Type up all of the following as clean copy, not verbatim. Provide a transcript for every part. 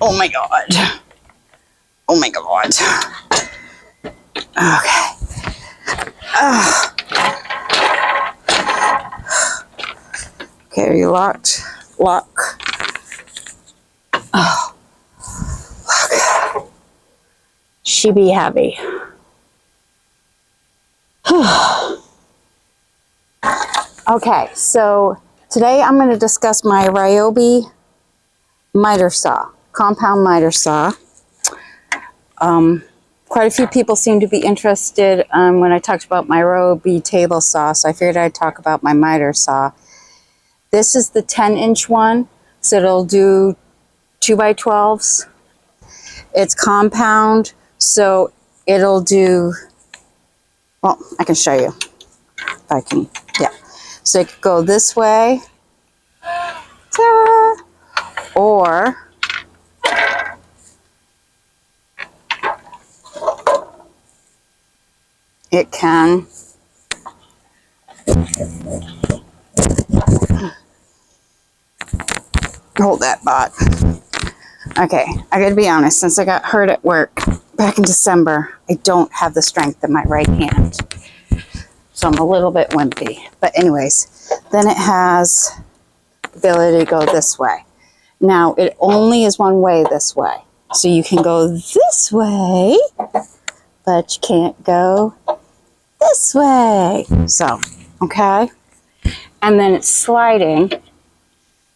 Oh my God. Oh my God. Okay. Okay, are you locked? Lock. Oh. Lock. She be heavy. Okay, so today I'm going to discuss my Ryobi miter saw, compound miter saw. Quite a few people seem to be interested when I talked about my Ryobi table saw, so I figured I'd talk about my miter saw. This is the 10-inch one, so it'll do 2x12s. It's compound, so it'll do, well, I can show you if I can, yeah. So it could go this way, ta, or it can hold that bot. Okay, I gotta be honest, since I got hurt at work back in December, I don't have the strength in my right hand. So I'm a little bit wimpy. But anyways, then it has the ability to go this way. Now, it only is one way this way. So you can go this way, but you can't go this way. So, okay. And then it's sliding.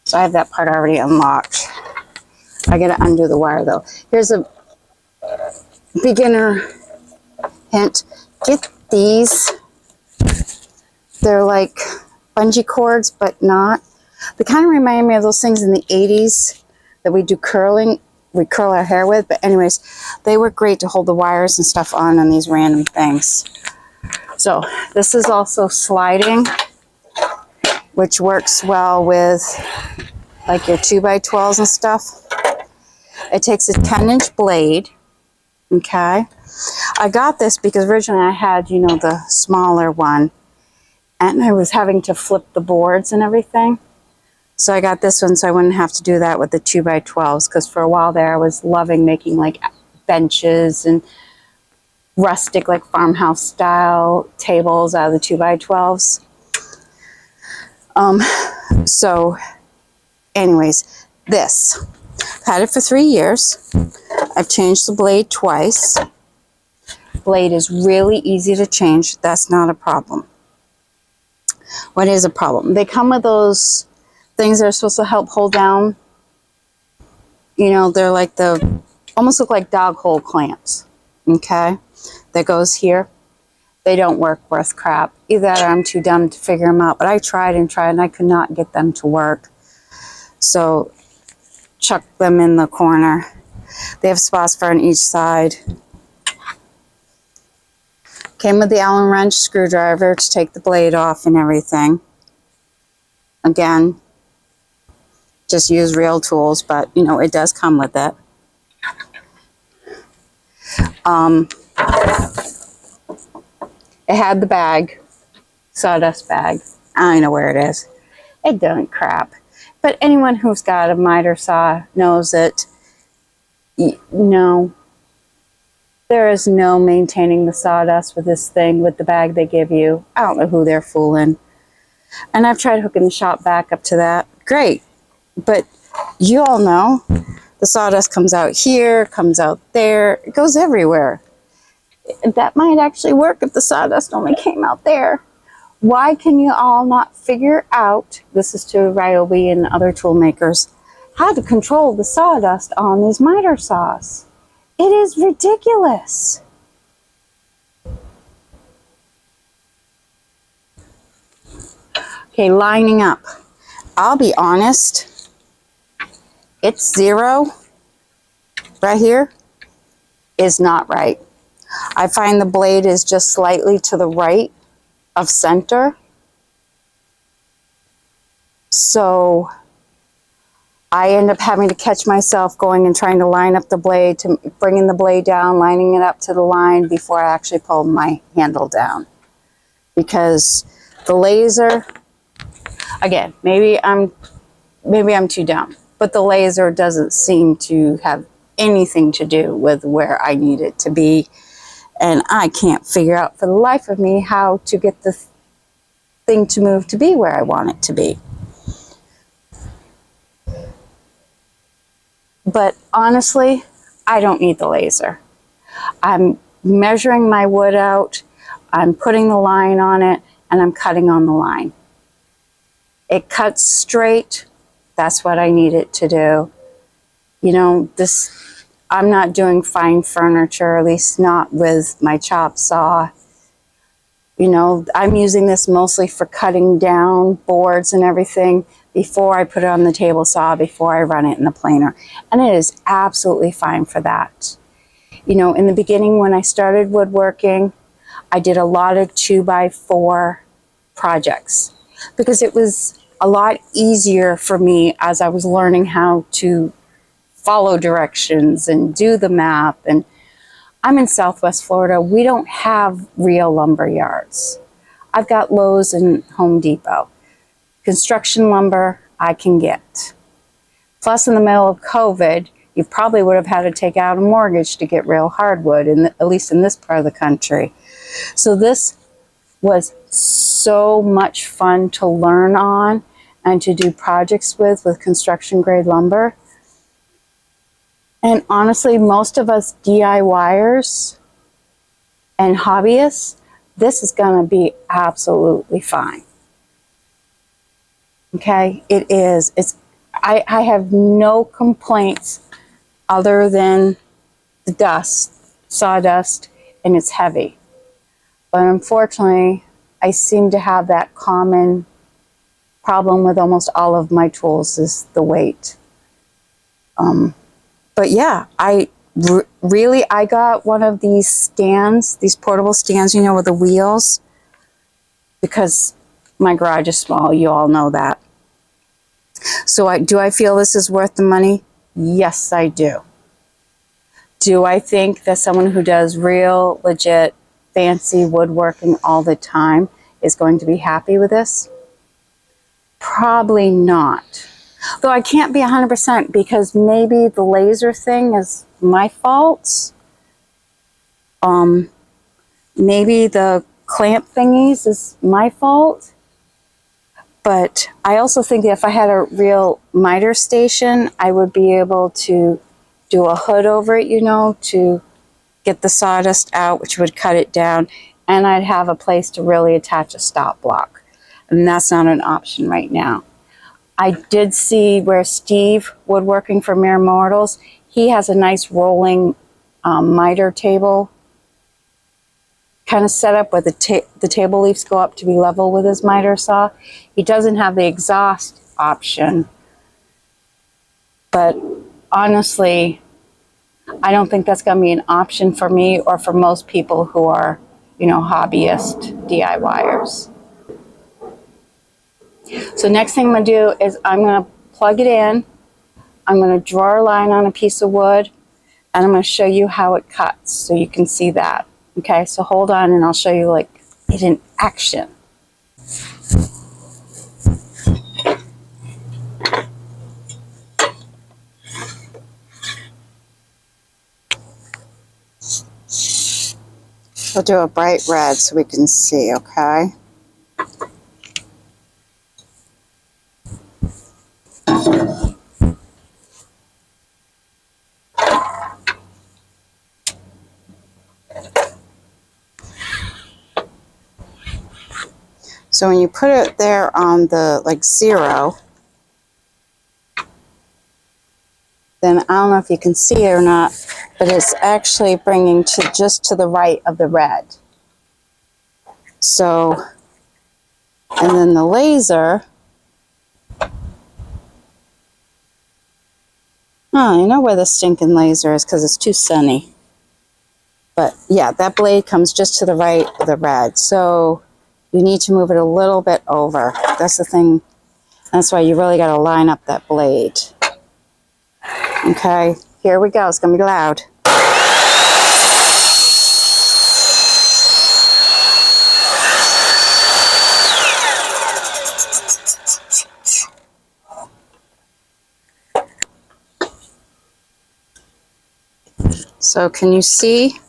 So I have that part already unlocked. I gotta undo the wire though. Here's a beginner hint. Get these. They're like bungee cords, but not. They kind of remind me of those things in the 80s that we do curling. We curl our hair with. But anyways, they work great to hold the wires and stuff on these random things. So this is also sliding, which works well with like your 2x12s and stuff. It takes a 10-inch blade. Okay. I got this because originally I had, you know, the smaller one. And I was having to flip the boards and everything. So I got this one so I wouldn't have to do that with the 2x12s. Because for a while there I was loving making like benches and rustic like farmhouse style tables out of the 2x12s. So anyways, this. I've had it for 3 years. I've changed the blade twice. Blade is really easy to change. That's not a problem. What is a problem? They come with those things that are supposed to help hold down. You know, they're like almost look like dog hole clamps. Okay? That goes here. They don't work worth crap. Either that or I'm too dumb to figure them out. But I tried and I could not get them to work. So, chuck them in the corner. They have spots for on each side. Came with the Allen wrench screwdriver to take the blade off and everything. Again, just use real tools, but you know, it does come with it. It had the bag, sawdust bag. I don't know where it is. It done crap. But anyone who's got a miter saw knows that, no, there is no maintaining the sawdust with this thing, with the bag they give you. I don't know who they're fooling. And I've tried hooking the shop back up to that. Great. But you all know the sawdust comes out here, comes out there. It goes everywhere. That might actually work if the sawdust only came out there. Why can you all not figure out, this is to Ryobi and other tool makers, how to control the sawdust on these miter saws? It is ridiculous. Okay, lining up. I'll be honest, it's 0 right here is not right. I find the blade is just slightly to the right of center. So I end up having to catch myself going and trying to line up the blade, to bringing the blade down, lining it up to the line before I actually pull my handle down. Because the laser, again, maybe I'm too dumb. but the laser doesn't seem to have anything to do with where I need it to be. And I can't figure out for the life of me how to get the thing to move to be where I want it to be. But honestly, I don't need the laser. I'm measuring my wood out, I'm putting the line on it, and I'm cutting on the line. It cuts straight. That's what I need it to do. You know, I'm not doing fine furniture, at least not with my chop saw. You know, I'm using this mostly for cutting down boards and everything before I put it on the table saw, before I run it in the planer. And it is absolutely fine for that. You know, in the beginning when I started woodworking, I did a lot of 2x4 projects because it was a lot easier for me as I was learning how to follow directions and do the math. And I'm in Southwest Florida. We don't have real lumber yards. I've got Lowe's and Home Depot. Construction lumber I can get. Plus, in the middle of COVID, you probably would have had to take out a mortgage to get real hardwood, at least in this part of the country. So this was so much fun to learn on and to do projects with construction grade lumber. And honestly, most of us DIYers and hobbyists, this is going to be absolutely fine. Okay, it is. I have no complaints other than the dust, sawdust, and it's heavy. But unfortunately, I seem to have that common problem with almost all of my tools is the weight. But yeah, I got one of these stands, these portable stands, you know, with the wheels, because my garage is small. You all know that. So do I feel this is worth the money? Yes, I do. Do I think that someone who does real, legit, fancy woodworking all the time is going to be happy with this? Probably not. Though I can't be 100% because maybe the laser thing is my fault. Maybe the clamp thingies is my fault. But I also think that if I had a real miter station, I would be able to do a hood over it, you know, to get the sawdust out, which would cut it down. And I'd have a place to really attach a stop block. And that's not an option right now. I did see where Steve, woodworking for Mere Mortals, he has a nice rolling miter table kind of set up where the table leaves go up to be level with his miter saw. He doesn't have the exhaust option. But honestly, I don't think that's going to be an option for me or for most people who are, you know, hobbyist DIYers. So next thing I'm going to do is I'm going to plug it in. I'm going to draw a line on a piece of wood, and I'm going to show you how it cuts so you can see that. Okay, so hold on and I'll show you like it in action. We'll do a bright red so we can see, okay? So when you put it there on the like 0, then I don't know if you can see it or not, but it's actually bringing to just to the right of the red. So, and then the laser, oh, you know where the stinking laser is because it's too sunny. But yeah, that blade comes just to the right of the red. So you need to move it a little bit over. That's the thing. That's why you really got to line up that blade. Okay, here we go. It's going to be loud. So can you see?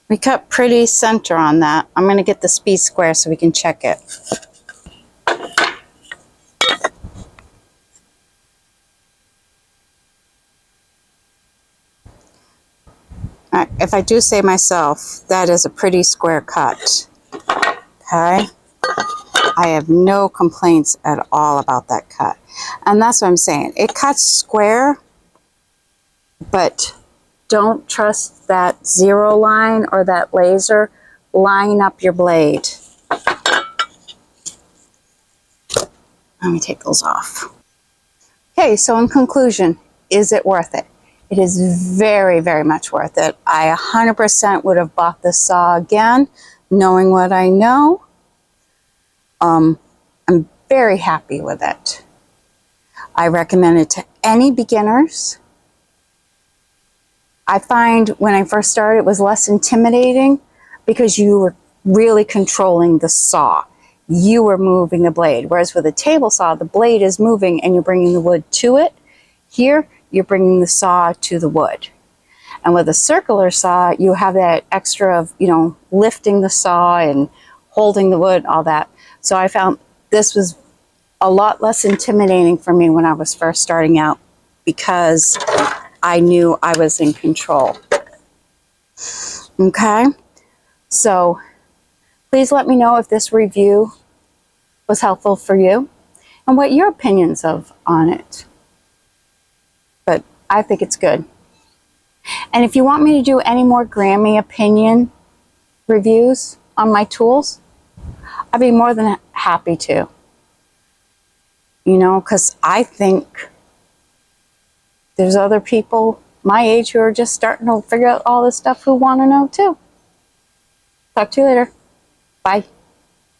We cut pretty center on that. I'm going to get the speed square so we can check it. Alright, if I do say myself, that is a pretty square cut. Okay? I have no complaints at all about that cut. And that's what I'm saying. It cuts square, but don't trust that zero line or that laser. Line up your blade. Let me take those off. Okay, so in conclusion, is it worth it? It is very, very much worth it. I 100% would have bought this saw again, knowing what I know. I'm very happy with it. I recommend it to any beginners. I find when I first started, it was less intimidating because you were really controlling the saw. You were moving the blade, whereas with a table saw, the blade is moving and you're bringing the wood to it. Here, you're bringing the saw to the wood. And with a circular saw, you have that extra of, you know, lifting the saw and holding the wood, all that. So I found this was a lot less intimidating for me when I was first starting out because I knew I was in control. Okay? So please let me know if this review was helpful for you and what your opinions on it. But I think it's good. And if you want me to do any more Grammy opinion reviews on my tools, I'd be more than happy to. You know, because I think there's other people my age who are just starting to figure out all this stuff who want to know too. Talk to you later. Bye.